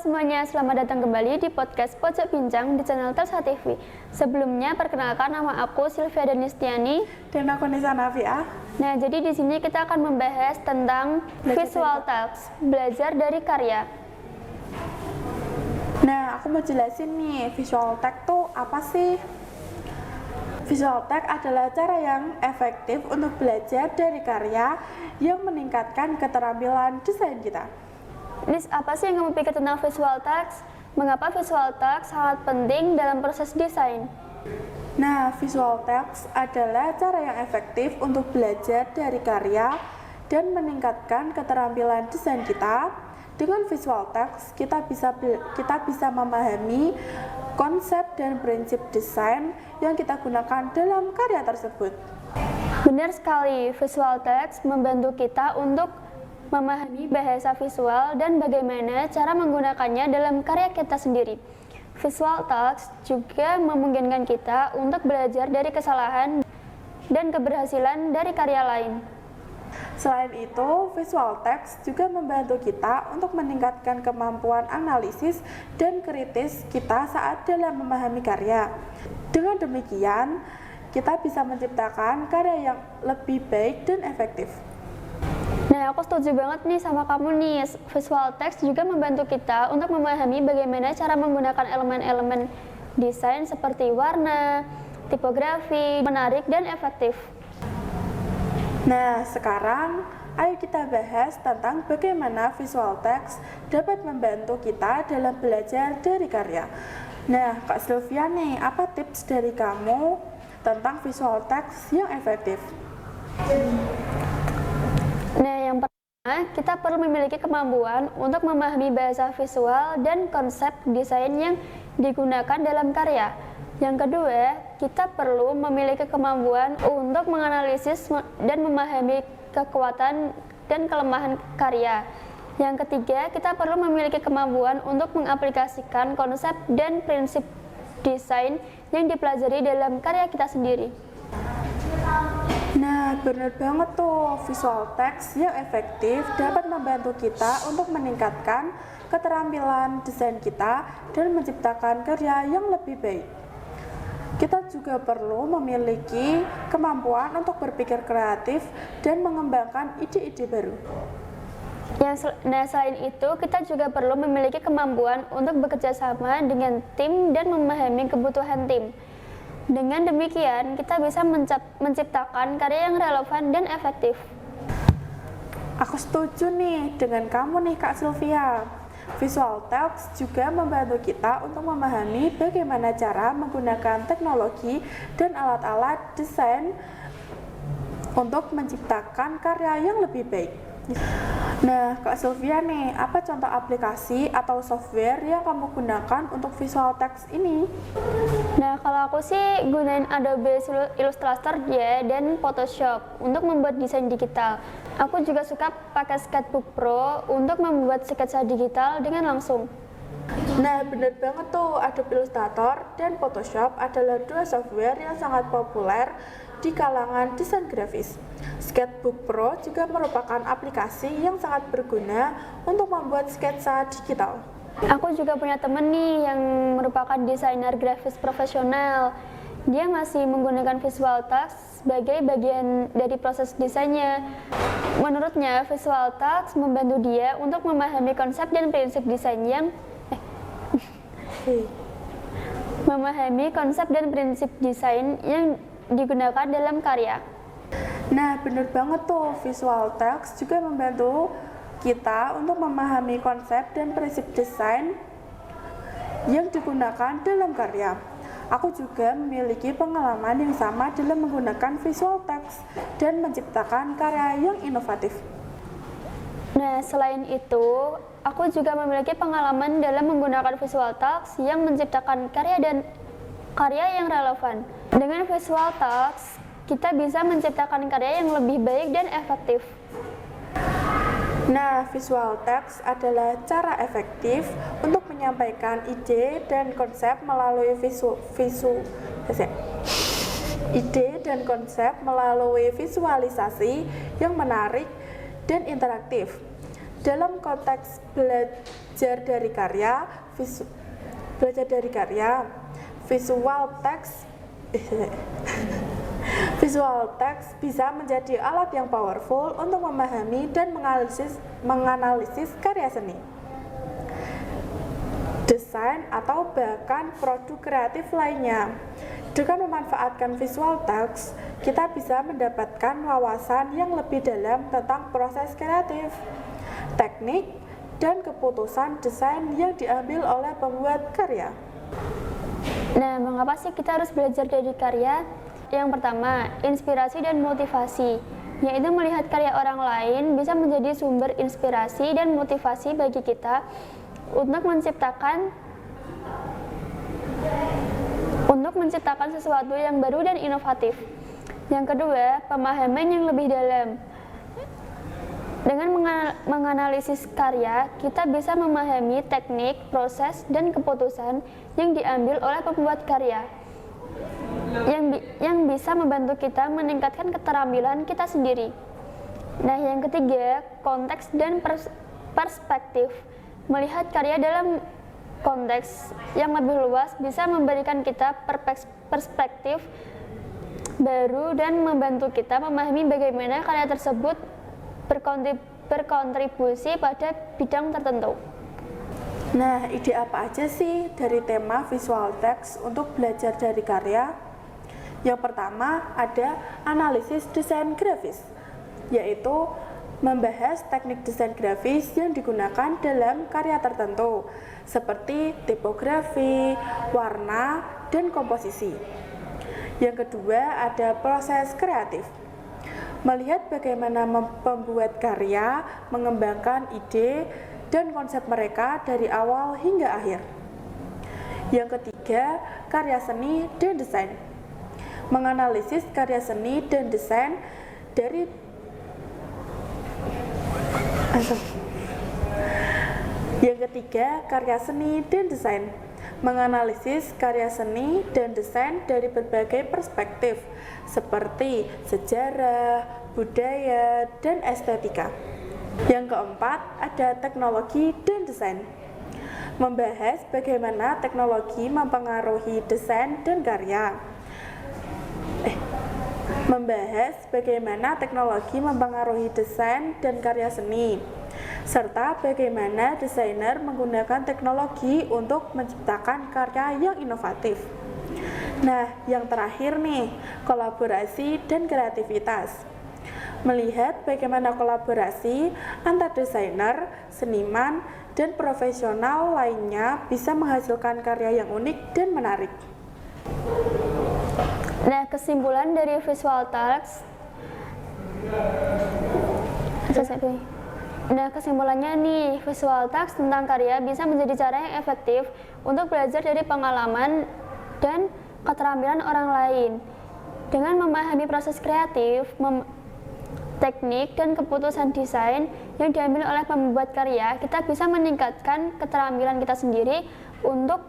semuanya, selamat datang kembali di podcast Pojok Bincang di channel Telsa TV. Sebelumnya, perkenalkan nama aku Sylvia Denistiani dan aku Nisa Nafia. Nah, jadi di sini kita akan membahas tentang visual text, belajar dari karya. Nah, aku mau jelasin nih, visual text itu apa sih? Visual text adalah cara yang efektif untuk belajar dari karya yang meningkatkan keterampilan desain kita. Nis, apa sih yang kamu pikir tentang visual text? Mengapa visual text sangat penting dalam proses desain? Nah, visual text adalah cara yang efektif untuk belajar dari karya dan meningkatkan keterampilan desain kita. Dengan visual text, kita bisa memahami konsep dan prinsip desain yang kita gunakan dalam karya tersebut. Benar sekali, visual text membantu kita untuk memahami bahasa visual dan bagaimana cara menggunakannya dalam karya kita sendiri. Visual text juga memungkinkan kita untuk belajar dari kesalahan dan keberhasilan dari karya lain. Selain itu, visual text juga membantu kita untuk meningkatkan kemampuan analisis dan kritis kita saat dalam memahami karya. Dengan demikian, kita bisa menciptakan karya yang lebih baik dan efektif. Nah, aku setuju banget nih sama kamu nih. Visual text juga membantu kita untuk memahami bagaimana cara menggunakan elemen-elemen desain seperti warna, tipografi, menarik, dan efektif. Nah, sekarang ayo kita bahas tentang bagaimana visual text dapat membantu kita dalam belajar dari karya. Nah, Kak Sylvia nih, apa tips dari kamu tentang visual text yang efektif? Nah, yang pertama, kita perlu memiliki kemampuan untuk memahami bahasa visual dan konsep desain yang digunakan dalam karya. Yang kedua, kita perlu memiliki kemampuan untuk menganalisis dan memahami kekuatan dan kelemahan karya. Yang ketiga, kita perlu memiliki kemampuan untuk mengaplikasikan konsep dan prinsip desain yang dipelajari dalam karya kita sendiri. Nah, benar banget tuh, visual text yang efektif dapat membantu kita untuk meningkatkan keterampilan desain kita dan menciptakan karya yang lebih baik. Kita juga perlu memiliki kemampuan untuk berpikir kreatif dan mengembangkan ide-ide baru. Nah, selain itu, kita juga perlu memiliki kemampuan untuk bekerja sama dengan tim dan memahami kebutuhan tim. Dengan demikian, kita bisa menciptakan karya yang relevan dan efektif. Aku setuju nih dengan kamu nih Kak Sylvia. Visual text juga membantu kita untuk memahami bagaimana cara menggunakan teknologi dan alat-alat desain untuk menciptakan karya yang lebih baik. Nah, Kak Sylvia nih, apa contoh aplikasi atau software yang kamu gunakan untuk visual text ini? Nah, kalau aku sih gunain Adobe Illustrator ya dan Photoshop untuk membuat desain digital. Aku juga suka pakai Sketchbook Pro untuk membuat sketsa digital dengan langsung. Nah, bener banget tuh, Adobe Illustrator dan Photoshop adalah dua software yang sangat populer di kalangan desain grafis. Sketchbook Pro juga merupakan aplikasi yang sangat berguna untuk membuat sketsa digital. Aku juga punya temen nih yang merupakan desainer grafis profesional. Dia masih menggunakan visual text sebagai bagian dari proses desainnya. Menurutnya, visual text membantu dia untuk memahami konsep dan prinsip desain yang digunakan dalam karya. Nah, bener banget tuh, visual text juga membantu kita untuk memahami konsep dan prinsip desain yang digunakan dalam karya. Aku juga memiliki pengalaman yang sama dalam menggunakan visual text dan menciptakan karya yang inovatif. Nah, selain itu, aku juga memiliki pengalaman dalam menggunakan visual text yang menciptakan karya yang relevan. Dengan visual text, kita bisa menciptakan karya yang lebih baik dan efektif. Nah, visual text adalah cara efektif untuk menyampaikan ide dan konsep melalui visualisasi yang menarik dan interaktif. Dalam konteks belajar dari karya, visual text bisa menjadi alat yang powerful untuk memahami dan menganalisis karya seni, desain, atau bahkan produk kreatif lainnya. Dengan memanfaatkan visual text, kita bisa mendapatkan wawasan yang lebih dalam tentang proses kreatif, teknik, dan keputusan desain yang diambil oleh pembuat karya. Nah, mengapa sih kita harus belajar dari karya? Yang pertama, inspirasi dan motivasi, yaitu melihat karya orang lain bisa menjadi sumber inspirasi dan motivasi bagi kita untuk menciptakan sesuatu yang baru dan inovatif. Yang kedua, pemahaman yang lebih dalam. Dengan menganalisis karya, kita bisa memahami teknik, proses, dan keputusan yang diambil oleh pembuat karya, yang bisa membantu kita meningkatkan keterampilan kita sendiri. Nah, yang ketiga, konteks dan perspektif. Melihat karya dalam konteks yang lebih luas bisa memberikan kita perspektif baru dan membantu kita memahami bagaimana karya tersebut berkontribusi pada bidang tertentu. Nah, ide apa aja sih dari tema visual text untuk belajar dari karya? Yang pertama ada analisis desain grafis, yaitu membahas teknik desain grafis yang digunakan dalam karya tertentu, seperti tipografi, warna, dan komposisi. Yang kedua ada proses kreatif, melihat bagaimana pembuat karya mengembangkan ide dan konsep mereka dari awal hingga akhir. Yang ketiga, karya seni dan desain, menganalisis karya seni dan desain dari Yang ketiga, karya seni dan desain, menganalisis karya seni dan desain dari berbagai perspektif seperti sejarah, budaya, dan estetika. Yang keempat, ada teknologi dan desain, membahas bagaimana teknologi mempengaruhi desain dan karya. Membahas bagaimana teknologi mempengaruhi desain dan karya seni, serta bagaimana desainer menggunakan teknologi untuk menciptakan karya yang inovatif. Nah, yang terakhir nih, kolaborasi dan kreativitas. Melihat bagaimana kolaborasi antar desainer, seniman, dan profesional lainnya bisa menghasilkan karya yang unik dan menarik. Nah, kesimpulan dari visual text. Nah, kesimpulannya nih, visual text tentang karya bisa menjadi cara yang efektif untuk belajar dari pengalaman dan keterampilan orang lain. Dengan memahami proses kreatif, teknik, dan keputusan desain yang diambil oleh pembuat karya, kita bisa meningkatkan keterampilan kita sendiri untuk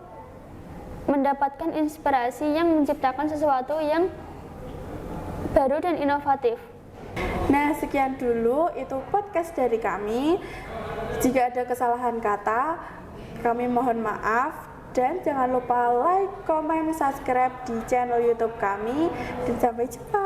mendapatkan inspirasi yang menciptakan sesuatu yang baru dan inovatif. Nah, sekian dulu itu podcast dari kami. Jika ada kesalahan kata, kami mohon maaf. Dan jangan lupa like, comment, subscribe di channel YouTube kami. Dan sampai jumpa.